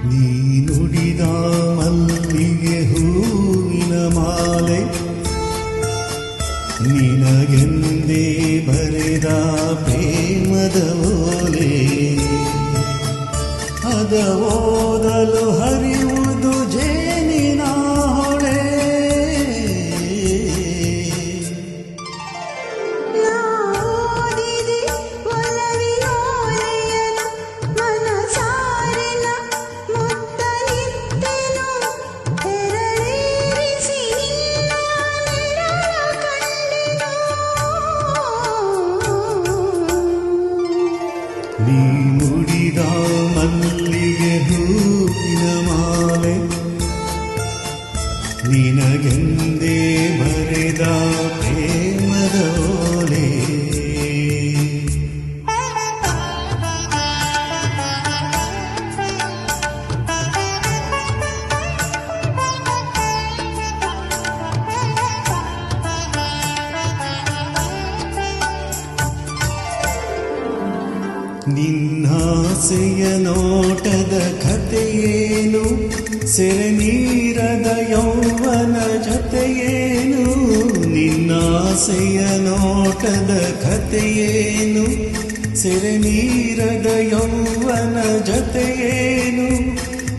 ನೀ ನುಡಿದ ಮಲ್ಲಿಗೆ ಹೂವಿನ ಮಾಲೆ ನಿನಗೆಂದೇ ಬರೆದ ಪ್ರೇಮದ ಓಲೆ ಅದ ಓದಲು ಹರಿಯುವುದು ಜೇನಿನ ಹೊಳೆ ನೀ ನುಡಿದ ಮಲ್ಲಿಗೆ ಹೂವಿನ ಮಾಲೆ ನಿನಗೆಂದೇ ಬರೆದ ಪ್ರೇಮದ ಓಲೆ ನಿನ್ನಾಸೆಯ ನೋಟದ ಕಥೆಯೇನು ಸೆರೆ ನೀರದ ಯೌವನ ಜೊತೆಯೇನು ನಿನ್ನಾಸೆಯ ನೋಟದ ಕಥೆಯೇನು ಸೆರೆ ನೀರದ ಯೌವನ ಜೊತೆಯೇನು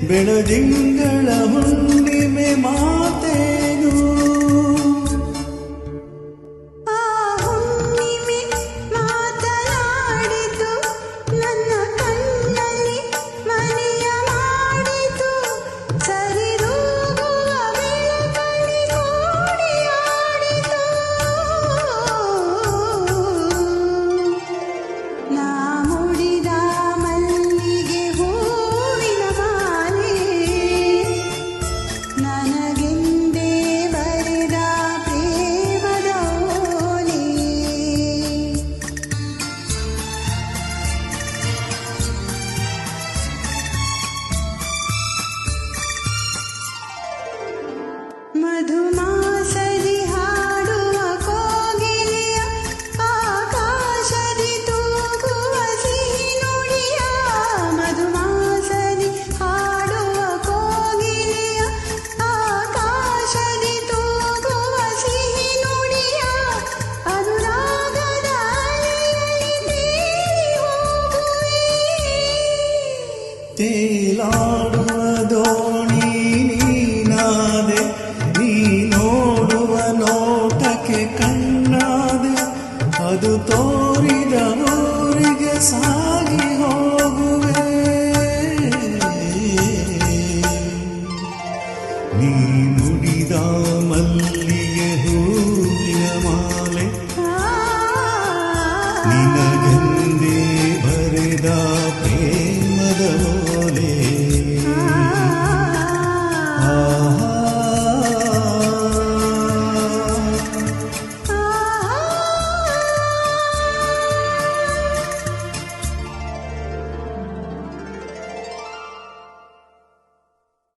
ಬೆಳದಿಂಗಳ ಹುಣ್ಣಿಮೆ ಮಾತೇನು ಮಧುಮಾಸದಿ ಹಾಡುವ ಕೋಗಿಲೆಯ ಆಕಾಶದಿ ತೂಗುವ ಸಿಹಿ ನುಡಿಯ ಮಧುಮಾಸದಿ ಹಾಡುವ ಕೋಗಿಲೆಯ ಆಕಾಶದಿ ತೂಗುವ ಸಿಹಿ ನುಡಿಯ ಅನುರಾಗದ ಅಲೆಯಲ್ಲಿ ತೇಲಾಡುವ ದೋಣಿ ನೀನಾದೆ ನೀ ನೋಡುವ ನೋಟಕ್ಕೆ ಕಣ್ಣಾದೆ ಅದು ತೋರಿದ ಊರಿಗೆ